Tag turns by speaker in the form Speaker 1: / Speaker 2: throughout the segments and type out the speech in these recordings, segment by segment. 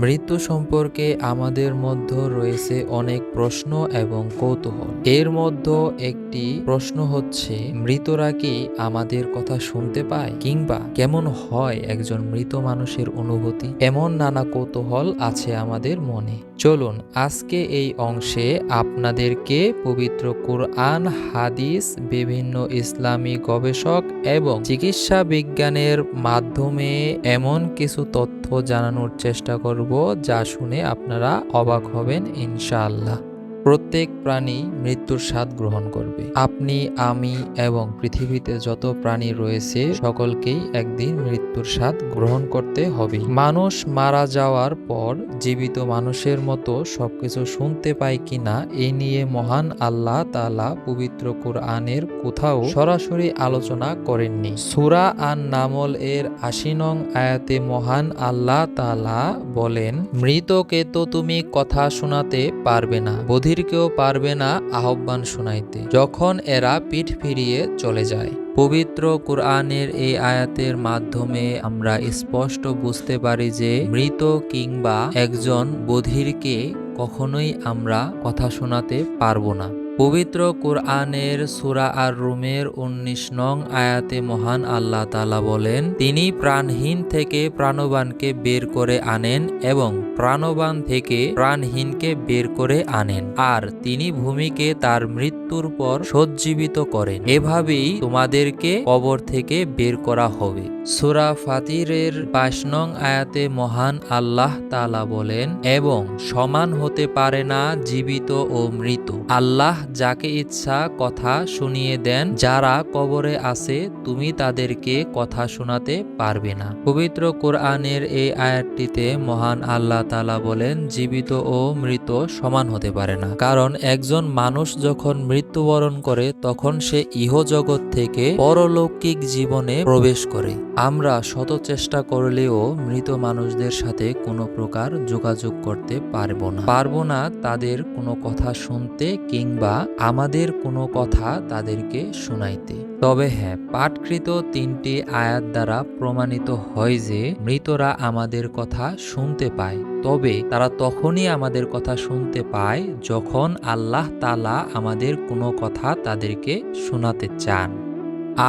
Speaker 1: মৃত্যু সম্পর্কে আমাদের মধ্যে রয়েছে অনেক প্রশ্ন এবং কৌতূহল। এর মধ্যে একটি প্রশ্ন হচ্ছে, মৃতরা কি আমাদের কথা শুনতে পায়, কিংবা কেমন হয় একজন মৃত মানুষের অনুভূতি? এমন নানা কৌতূহল আছে আমাদের মনে। চলুন আজকে এই অংশে আপনাদেরকে পবিত্র কুরআন, হাদিস, বিভিন্ন ইসলামী গবেষক এবং চিকিৎসা বিজ্ঞানের মাধ্যমে এমন কিছু তথ্য জানানোর চেষ্টা করব যা শুনে আপনারা অবাক হবেন ইনশাআল্লাহ। প্রত্যেক প্রাণী মৃত্যুর স্বাদ গ্রহণ করবে। আপনি, আমি এবং পৃথিবীতে যত প্রাণী রয়েছে সকলকেই একদিন মৃত্যুর স্বাদ গ্রহণ করতে হবে। মানুষ মারা যাওয়ার পর জীবিত মানুষের মতো সবকিছু শুনতে পায় কিনা এ নিয়ে মহান আল্লাহ তাআলা পবিত্র কুরআনের কোথাও সরাসরি আলোচনা করেননি। সূরা আন-নামল এর ৮০ নং আয়াতে মহান আল্লাহ তাআলা বলেন, মৃতকে তো তুমি কথা শোনাতে পারবে না, বধিরকেও পারবে না আহ্বান শুনাইতে, যখন এরা পিঠ ফিরিয়ে চলে যায়। পবিত্র কুরআনের এই আয়াতের মাধ্যমে আমরা স্পষ্ট বুঝতে পারি যে মৃত কিংবা একজন বধিরকে কখনোই আমরা কথা শোনাতে পারবো না। পবিত্র কুরআনের সূরা আর-রুমের ১৯ নং আয়াতে মহান আল্লাহ তাআলা বলেন, তিনি প্রাণহীন থেকে প্রাণবানকে বের করে আনেন এবং প্রাণবান থেকে প্রাণহীনকে বের করে আনেন, আর তিনি ভূমিকে তার মৃত্যুর পর সজ্জীবিত করেন। এভাবেই তোমাদেরকে কবর থেকে বের করা হবে। সূরা ফাতিরের ২২ নং আয়াতে মহান আল্লাহ তাআলা বলেন, এবং সমান হতে পারে না জীবিত ও মৃত। আল্লাহ যাকে ইচ্ছা কথা শুনিয়ে দেন, যারা কবরে আছে তুমি তাদেরকে কথা শোনাতে পারবে না। পবিত্র কোরআনের এই আয়াতটিতে মহান আল্লাহ তাআলা বলেন, জীবিত ও মৃত সমান হতে পারে না, কারণ একজন মানুষ যখন মৃত্যুবরণ করে তখন সে ইহজগৎ থেকে পরলৌকিক জীবনে প্রবেশ করে। আমরা শত চেষ্টা করলেও মৃত মানুষদের সাথে কোনো প্রকার যোগাযোগ করতে পারবো না তাদের কোনো কথা শুনতে কিংবা আমাদের কোনো কথা তাদেরকে শুনাইতে। তবে হ্যাঁ, পাঠকৃত ৩টি আয়াত দ্বারা প্রমাণিত হয় যে মৃতরা আমাদের কথা শুনতে পায়। তবে তারা তখনই আমাদের কথা শুনতে পায় যখন আল্লাহ তাআলা আমাদের কোনো কথা তাদেরকে শোনাতে চান।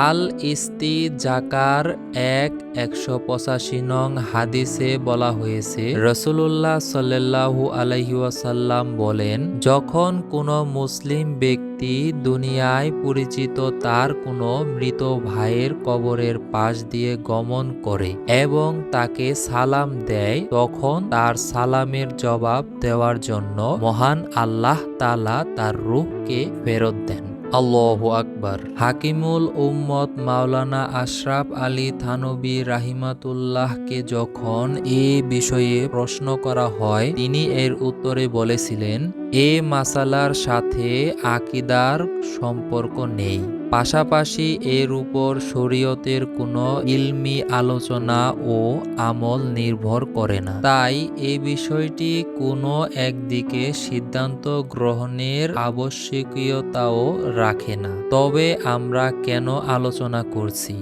Speaker 1: আল ইস্তিজাকার ১:১৮৫ নং হাদিসে বলা হয়েছে, রাসূলুল্লাহ সাল্লাল্লাহু আলাইহি ওয়াসাল্লাম বলেন, যখন কোনো মুসলিম ব্যক্তি দুনিয়ায় পরিচিত তার কোনো মৃত ভাইয়ের কবরের পাশ দিয়ে গমন করে এবং তাকে সালাম দেয়, তখন তার সালামের জবাব দেওয়ার জন্য মহান আল্লাহ তাআলা তার রূহকে ফেরত দেন। আল্লাহু আকবার। হাকিমুল উম্মত মাওলানা আশরাফ আলী থানভী রাহিমাতুল্লাহকে যখন এ বিষয়ে প্রশ্ন করা হয়, তিনি এর উত্তরে বলেছিলেন, এ মাসালার সাথে আকীদার সম্পর্ক নেই। পাশাপাশি এর উপর শরীয়তের কোনো ইলমি আলোচনা ও আমল নির্ভর করে না। তাই এই বিষয়টি কোনো একদিকে সিদ্ধান্ত গ্রহণের আবশ্যকীয়তাও রাখে না। তবে আমরা কেন আলোচনা করছি?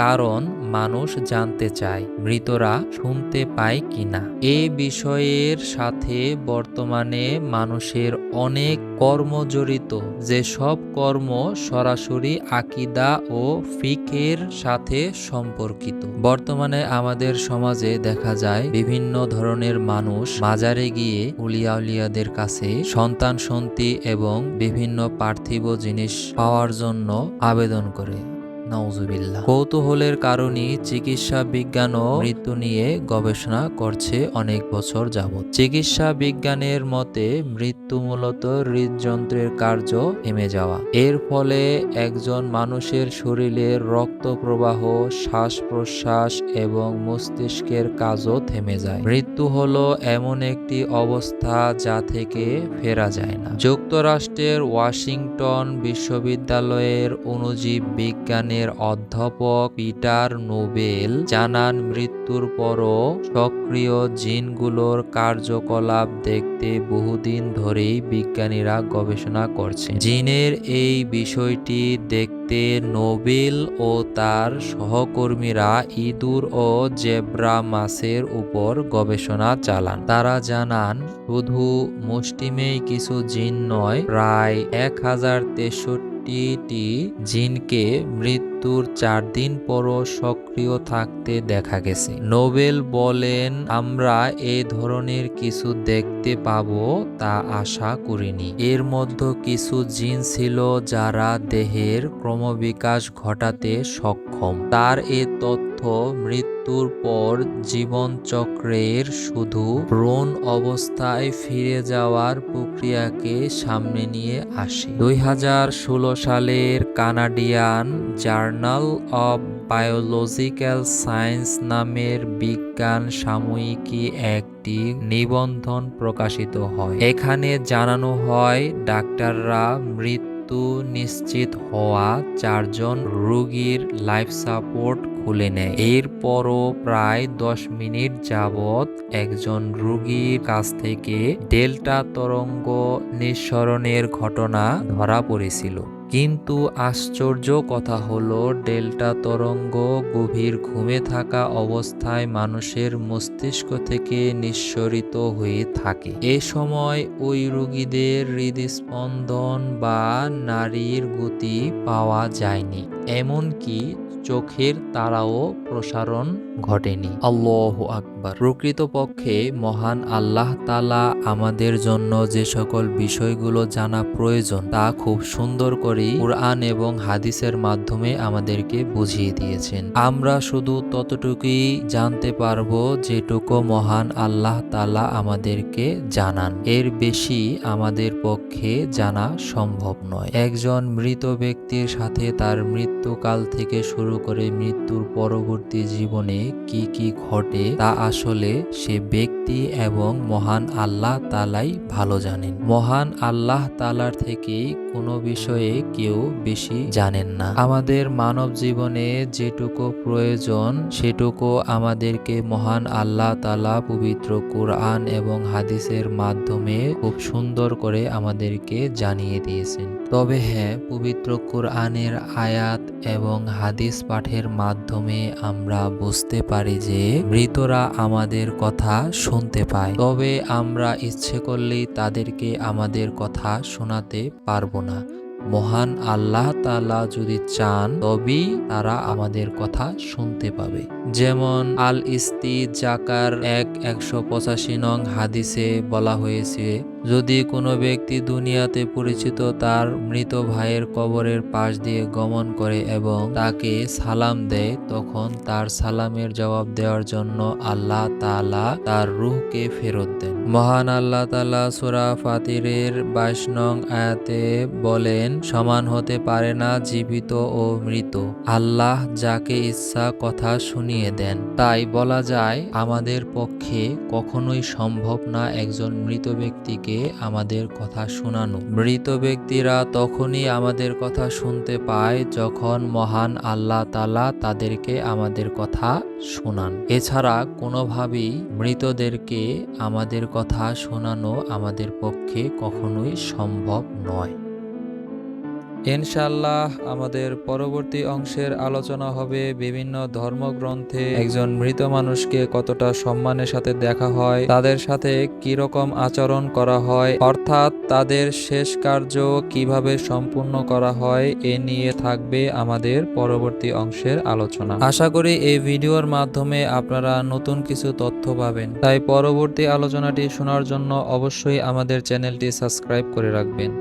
Speaker 1: কারণ মানুষ জানতে চায় মৃতরা শুনতে পায় কিনা। এ বিষয়ের সাথে বর্তমানে মানুষের অনেক কর্ম জড়িত, যেসব কর্ম সরাসরি আকীদা ও ফিকহের সাথে সম্পর্কিত। বর্তমানে আমাদের সমাজে দেখা যায় বিভিন্ন ধরনের মানুষ মাজারে গিয়ে উলিয়া উলিয়াদের কাছে সন্তান সন্ততি এবং বিভিন্ন পার্থিব জিনিস পাওয়ার জন্য আবেদন করে। নাউজুবিল্লাহ। কৌতূহলের কারণে চিকিৎসা বিজ্ঞানও মৃত্যু নিয়ে গবেষণা করছে অনেক বছর যাবত। চিকিৎসা বিজ্ঞানের মতে মৃত্যু মূলত হৃদযন্ত্রের কার্য থেমে যাওয়া। এর ফলে একজন মানুষের শরীরের রক্ত প্রবাহ, শ্বাস প্রশ্বাস এবং মস্তিষ্কের কাজও থেমে যায়। মৃত্যু হলো এমন একটি অবস্থা যা থেকে ফেরা যায় না। যুক্তরাষ্ট্রের ওয়াশিংটন বিশ্ববিদ্যালয়ের অণুজীব বিজ্ঞানের অধ্যাপক পিটার নোবেল জানান, মৃত্যুর পরও সক্রিয় জিনগুলোর কার্যকলাপ দেখতে বহুদিন ধরেই বিজ্ঞানীরা গবেষণা করছেন। জিনের এই বিষয়টি দেখতে এতে নোবেল ও তার সহকর্মীরা ইঁদুর ও জেব্রা মাছের উপর গবেষণা চালান। তারা জানান শুধু মুষ্টিমেয় কিছু জিন নয়, প্রায় 1063টি জিনকে মৃত্যুর 4 দিন পরও সক্রিয় থাকতে দেখা গেছে। নোবেল বলেন, আমরা এই ধরনের কিছু দেখতে পাবো তা আশা করিনি। এর মধ্যে কিছু জিন ছিল যারা দেহের ক্রমবিকাশ ঘটাতে সক্ষম। তার এ তথ্য মৃত্যুর পর জীবনচক্রের শুধু ভ্রূণ অবস্থায় ফিরে যাওয়ার প্রক্রিয়াকে সামনে নিয়ে আসে। 2016 সালের Canadian journal of biological science নামের বিজ্ঞান সাময়িকী একটি নিবন্ধন প্রকাশিত হয়। এখানে জানানো হয় ডাক্তাররা মৃত্যু নিশ্চিত হওয়া 4 জন রোগীর লাইফ সাপোর্ট খুলে নেয়। এরপরও প্রায় 10 মিনিট যাবৎ একজন রোগীর কাছ থেকে ডেল্টা তরঙ্গ নিঃসরণের ঘটনা ধরা পড়েছিল। কিন্তু আশ্চর্য কথা হলো, ডেল্টা তরঙ্গ গভীর ঘুমে থাকা অবস্থায় মানুষের মস্তিষ্ক থেকে নিঃসরিত হয়ে থাকে। এ সময় ওই রোগীদের হৃদস্পন্দন বা নাড়ির গতি পাওয়া যায়নি, এমনকি চোখের তারাও প্রসারণ ঘটেনি। আল্লাহু আকবার। প্রকৃতপক্ষে মহান আল্লাহ তাআলা আমাদের জন্য যে সকল বিষয়গুলো জানা প্রয়োজন তা খুব সুন্দর করে কুরআন এবং হাদিসের মাধ্যমে আমাদেরকে বুঝিয়ে দিয়েছেন। আমরা শুধু ততটুকুই জানতে পারবো যেটুকু মহান আল্লাহ তাআলা আমাদেরকে জানান। এর বেশি আমাদের পক্ষে জানা সম্ভব নয়। একজন মৃত ব্যক্তির সাথে তার মৃত্যুকাল থেকে শুরু করে মৃত্যুর পরবর্তী জীবনে কি কি ঘটে তা আসলে সে ব্যক্তি এবং মহান আল্লাহ তাআলাই ভালো জানেন। মহান আল্লাহ তাআলার থেকেই কোনো বিষয়ে কেউ বেশি জানেন না। আমাদের মানব জীবনে যেটুকু প্রয়োজন সেটুকু আমাদেরকে মহান আল্লাহ তাআলা পবিত্র কুরআন এবং হাদিসের মাধ্যমে খুব সুন্দর করে আমাদেরকে জানিয়ে দিয়েছেন। তবে হ্যাঁ, পবিত্র কুরআনের আয়াত এবং হাদিস পাঠের মাধ্যমে আমরা বুঝতে পারি যে মৃতরা আমাদের কথা শুনতে পায়, তবে আমরা ইচ্ছে করলেই তাদেরকে আমাদের কথা শোনাতে পারবো না। মহান আল্লাহ তাআলা যদি চান তবেই তারা আমাদের কথা শুনতে পাবে। যেমন আল ইস্তিজাকার 185 নং হাদিসে বলা হয়েছে, যদি কোনো ব্যক্তি দুনিয়াতে পরিচিত তার মৃত ভাইয়ের কবরের পাশ দিয়ে গমন করে এবং তাকে সালাম দেয়, তখন তার সালামের জবাব দেওয়ার জন্য আল্লাহ তাআলা তার রূহকে ফেরত দেন। মহান আল্লাহ তাআলা সূরা ফাতিরের 22 নং আয়াতে বলেন, সমান হতে পারে না জীবিত ও মৃত, আল্লাহ যাকে ইচ্ছা কথা শুনিয়ে দেন। তাই বলা যায় আমাদের পক্ষে কখনোই সম্ভব না একজন মৃত ব্যক্তিকে আমাদের কথা শোনানো। মৃত ব্যক্তিরা তখনই আমাদের কথা শুনতে পায় যখন মহান আল্লাহ তাআলা তাদেরকে আমাদের কথা শোনান। এছাড়া কোনোভাবেই মৃতদেরকে আমাদের কথা শোনানো আমাদের পক্ষে কখনোই সম্ভব নয়। ইনশাআল্লাহ আমাদের পরবর্তী অংশের আলোচনা হবে বিভিন্ন ধর্মগ্রন্থে একজন মৃত মানুষকে কতটা সম্মানের সাথে দেখা হয়, তাদের সাথে কিরকম আচরণ করা হয়, অর্থাৎ তাদের শেষ কার্য কিভাবে সম্পূর্ণ করা হয়, এ নিয়ে থাকবে আমাদের পরবর্তী অংশের আলোচনা। আশা করি এই ভিডিওর মাধ্যমে আপনারা নতুন কিছু তথ্য পাবেন। তাই পরবর্তী আলোচনাটি শোনার জন্য অবশ্যই আমাদের চ্যানেলটি সাবস্ক্রাইব করে রাখবেন।